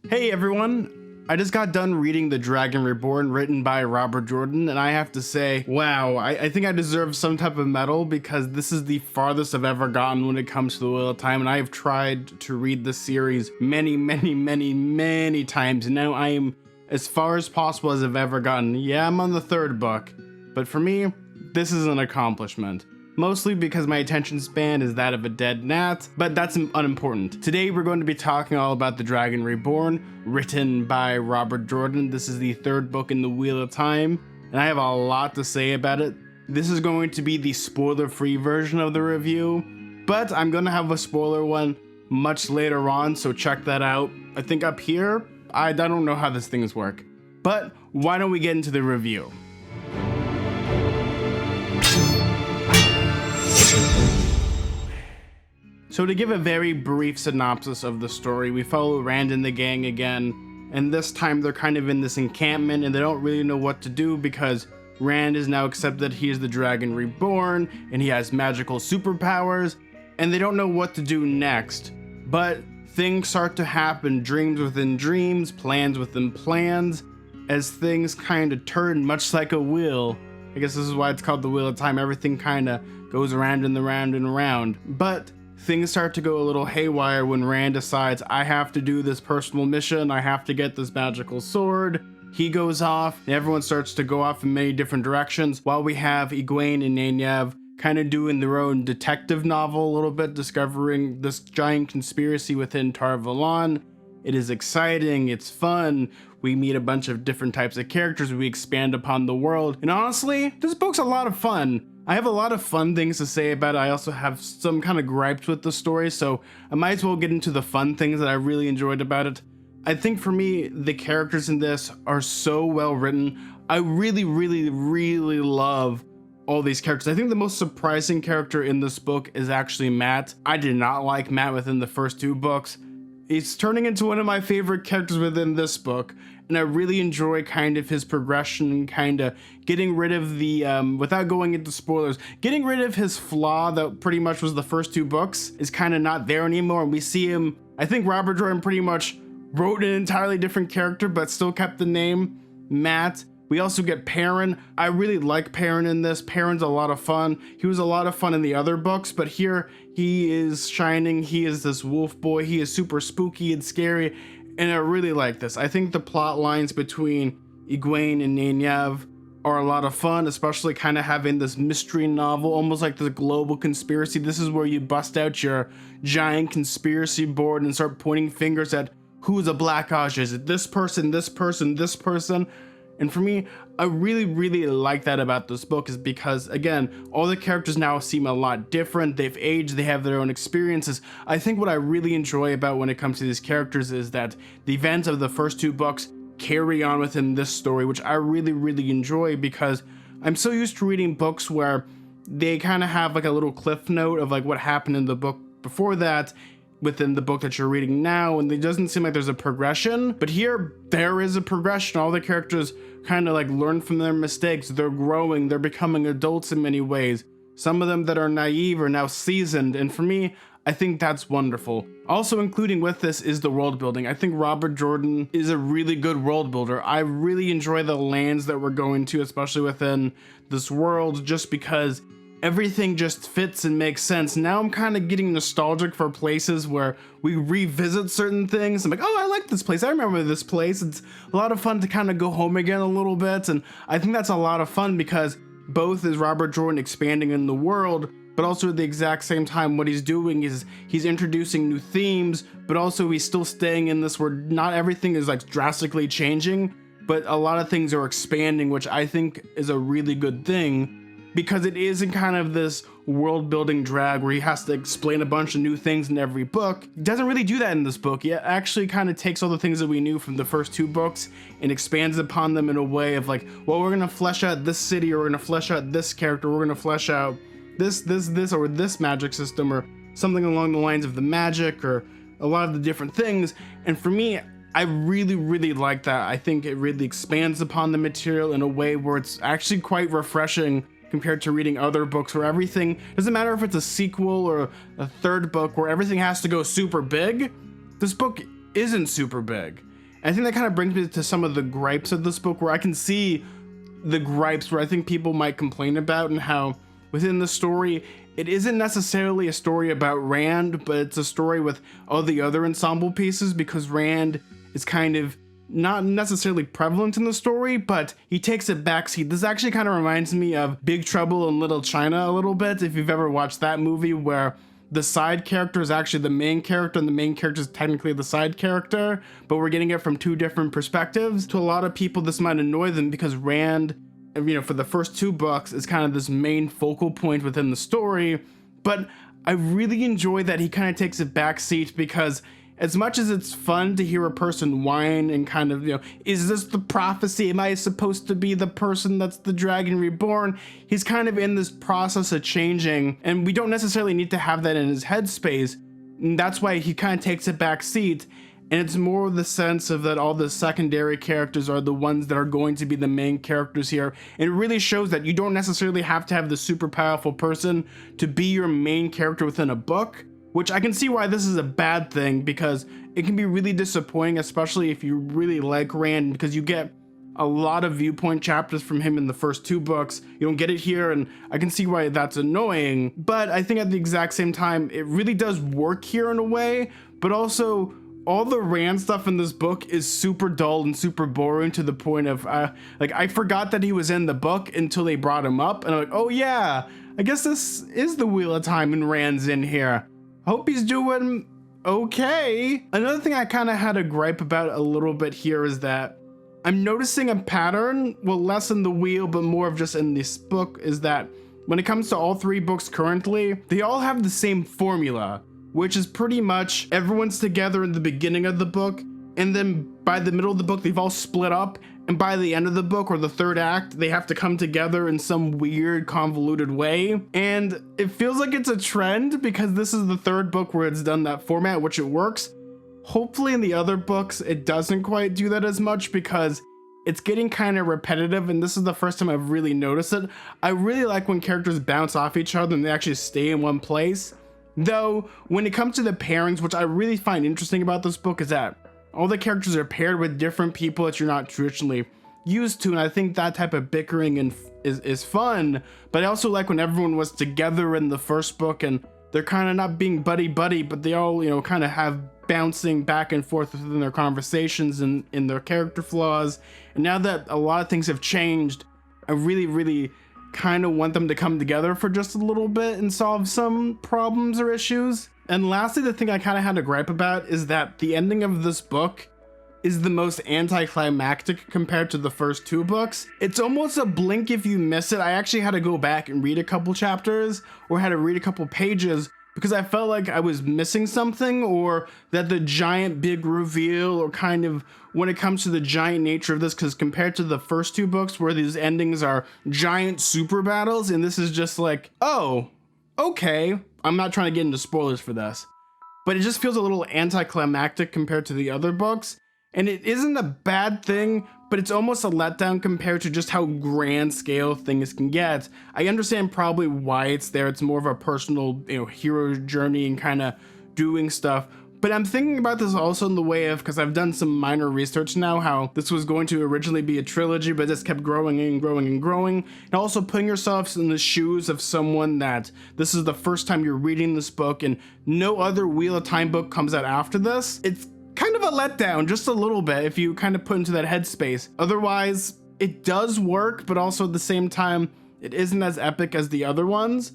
Hey everyone! I just got done reading The Dragon Reborn, written by Robert Jordan, and I have to say, wow, I think I deserve some type of medal because this is the farthest I've ever gotten when it comes to the Wheel of Time, and I have tried to read this series many times, and now I am as far as possible as I've ever gotten. Yeah, I'm on the third book, but for me, this is an accomplishment. Mostly because my attention span is that of a dead gnat, but that's unimportant. Today we're going to be talking all about The Dragon Reborn, written by Robert Jordan. This is the third book in the Wheel of Time, and I have a lot to say about it. This is going to be the spoiler-free version of the review, but I'm gonna have a spoiler one much later on, so check that out. I think up here, I don't know how this things work, but why don't we get into the review? So to give a very brief synopsis of the story, we follow Rand and the gang again, and this time they're kind of in this encampment and they don't really know what to do because Rand is now accepted he is the Dragon Reborn and he has magical superpowers, and they don't know what to do next. But things start to happen, dreams within dreams, plans within plans, as things kind of turn much like a wheel. I guess this is why it's called the Wheel of Time. Everything kind of goes around and around and around. But things start to go a little haywire when Rand decides, I have to do this personal mission, I have to get this magical sword. He goes off, and everyone starts to go off in many different directions, while we have Egwene and Nynaeve kind of doing their own detective novel a little bit, discovering this giant conspiracy within Tar Valon. It is exciting, it's fun, we meet a bunch of different types of characters, we expand upon the world, and honestly, this book's a lot of fun. I have a lot of fun things to say about it. I also have some kind of gripes with the story, so I might as well get into the fun things that I really enjoyed about it. I think for me, the characters in this are so well written. I really love all these characters. I think the most surprising character in this book is actually Matt. I did not like Matt within the first two books. He's turning into one of my favorite characters within this book, and I really enjoy kind of his progression and kind of getting rid of the, without going into spoilers, getting rid of his flaw that pretty much was the first two books is kind of not there anymore, and we see him, I think Robert Jordan pretty much wrote an entirely different character but still kept the name Matt. We also get Paren. I really like Paren in this. Paren's a lot of fun. He was a lot of fun in the other books, but here he is shining. He is this wolf boy. He is super spooky and scary, and I really like this. I think the plot lines between Egwene and Nynaeve are a lot of fun, especially kind of having this mystery novel, almost like the global conspiracy. This is where you bust out your giant conspiracy board and start pointing fingers at who's a Black Osh. Is it this person, this person, this person? And for me, I really like that about this book, is because, again, all the characters now seem a lot different. They've aged, they have their own experiences. I think what I really enjoy about when it comes to these characters is that the events of the first two books carry on within this story, which I really enjoy, because I'm so used to reading books where they kind of have like a little cliff note of like what happened in the book before that within the book that you're reading now, and it doesn't seem like there's a progression. But here there is a progression. All the characters kind of like learn from their mistakes, they're growing, they're becoming adults in many ways. Some of them that are naive are now seasoned, and for me, I think that's wonderful. Also including with this is the world building. I think Robert Jordan is a really good world builder. I really enjoy the lands that we're going to, especially within this world, just because everything just fits and makes sense. Now I'm kind of getting nostalgic for places where we revisit certain things. I'm like, oh, I like this place. I remember this place. It's a lot of fun to kind of go home again a little bit. And I think that's a lot of fun because both is Robert Jordan expanding in the world, but also at the exact same time what he's doing is he's introducing new themes, but also he's still staying in this where not everything is like drastically changing, but a lot of things are expanding, which I think is a really good thing, because it is in kind of this world building drag where he has to explain a bunch of new things in every book. He doesn't really do that in this book. He actually kind of takes all the things that we knew from the first two books and expands upon them in a way of like, well, we're gonna flesh out this city, or we're gonna flesh out this character, we're gonna flesh out this, or this magic system, or something along the lines of the magic, or a lot of the different things. And for me, I really like that. I think it really expands upon the material in a way where it's actually quite refreshing compared to reading other books where everything, doesn't matter if it's a sequel or a third book, where everything has to go super big. This book isn't super big. I think that kind of brings me to some of the gripes of this book, where I can see the gripes where I think people might complain about, and how within the story, it isn't necessarily a story about Rand, but it's a story with all the other ensemble pieces, because Rand is kind of not necessarily prevalent in the story, but he takes a backseat. This actually kind of reminds me of Big Trouble in Little China a little bit, if you've ever watched that movie, where the side character is actually the main character and the main character is technically the side character, but we're getting it from two different perspectives. To a lot of people, this might annoy them because Rand, for the first 2 books, is kind of this main focal point within the story, but I really enjoy that he kind of takes a backseat, because as much as it's fun to hear a person whine and kind of, is this the prophecy? Am I supposed to be the person that's the Dragon Reborn? He's kind of in this process of changing, and we don't necessarily need to have that in his headspace. And that's why he kind of takes a back seat, and it's more the sense of that all the secondary characters are the ones that are going to be the main characters here. And it really shows that you don't necessarily have to have the super powerful person to be your main character within a book. Which I can see why this is a bad thing, because it can be really disappointing, especially if you really like Rand, because you get a lot of viewpoint chapters from him in the first 2 books. You don't get it here, and I can see why that's annoying. But I think at the exact same time, it really does work here in a way, but also all the Rand stuff in this book is super dull and super boring, to the point of, I forgot that he was in the book until they brought him up, and I'm like, oh yeah, I guess this is the Wheel of Time and Rand's in here. Hope he's doing okay. Another thing I kind of had a gripe about a little bit here is that I'm noticing a pattern, well, less in the wheel, but more of just in this book, is that when it comes to all 3 books currently, they all have the same formula, which is pretty much everyone's together in the beginning of the book, and then by the middle of the book, they've all split up, and by the end of the book, or the 3rd act, they have to come together in some weird, convoluted way. And it feels like it's a trend, because this is the 3rd book where it's done that format, which it works. Hopefully in the other books, it doesn't quite do that as much, because it's getting kind of repetitive, and this is the first time I've really noticed it. I really like when characters bounce off each other and they actually stay in one place. Though, when it comes to the pairings, which I really find interesting about this book, is that all the characters are paired with different people that you're not traditionally used to, and I think that type of bickering is fun. But I also like when everyone was together in the first book, and they're kind of not being buddy-buddy, but they all, kind of have bouncing back and forth within their conversations and in their character flaws. And now that a lot of things have changed, I really kind of want them to come together for just a little bit and solve some problems or issues. And lastly, the thing I kind of had a gripe about is that the ending of this book is the most anticlimactic compared to the first 2 books. It's almost a blink if you miss it. I actually had to go back and read a couple chapters, or had to read a couple pages, because I felt like I was missing something, or that the giant big reveal, or kind of when it comes to the giant nature of this, because compared to the first 2 books where these endings are giant super battles, and this is just like, oh, okay. I'm not trying to get into spoilers for this, but it just feels a little anticlimactic compared to the other books. And it isn't a bad thing, but it's almost a letdown compared to just how grand scale things can get. I understand probably why it's there. It's more of a personal, hero journey and kind of doing stuff. But I'm thinking about this also in the way of, because I've done some minor research now, how this was going to originally be a trilogy, but just kept growing and growing and growing. And also putting yourselves in the shoes of someone that this is the first time you're reading this book and no other Wheel of Time book comes out after this. It's kind of a letdown, just a little bit, if you kind of put into that headspace. Otherwise, it does work, but also at the same time, it isn't as epic as the other ones.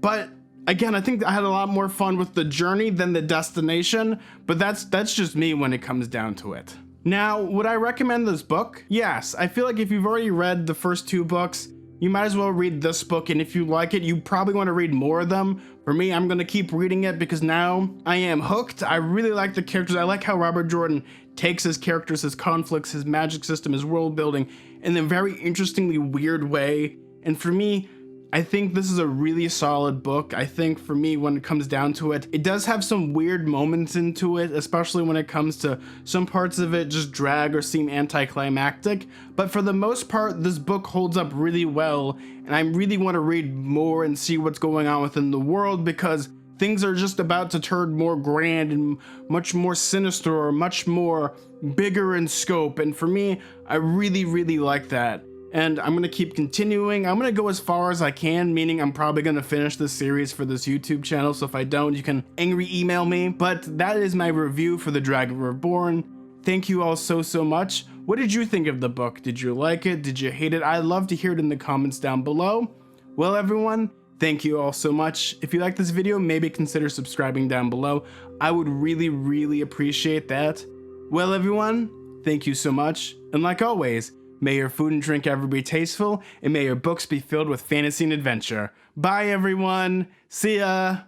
But again, I think I had a lot more fun with the journey than the destination, but that's just me when it comes down to it. Now, would I recommend this book? Yes, I feel like if you've already read the first 2 books, you might as well read this book, and if you like it, you probably want to read more of them. For me, I'm going to keep reading it because now I am hooked. I really like the characters. I like how Robert Jordan takes his characters, his conflicts, his magic system, his world building in a very interestingly weird way. And for me, I think this is a really solid book. I think for me, when it comes down to it, it does have some weird moments into it, especially when it comes to some parts of it just drag or seem anticlimactic. But for the most part, this book holds up really well, and I really want to read more and see what's going on within the world, because things are just about to turn more grand and much more sinister, or much more bigger in scope. And for me, I really, really like that. And I'm gonna keep continuing. I'm gonna go as far as I can, meaning I'm probably gonna finish this series for this YouTube channel. So if I don't, you can angry email me. But that is my review for the Dragon Reborn. Thank you all so much. What did you think of the book? Did you like it? Did you hate it? I'd love to hear it in the comments down below. Well, everyone, thank you all so much. If you like this video, maybe consider subscribing down below. I would really, really appreciate that. Well, everyone, thank you so much. And like always, may your food and drink ever be tasteful, and may your books be filled with fantasy and adventure. Bye, everyone. See ya.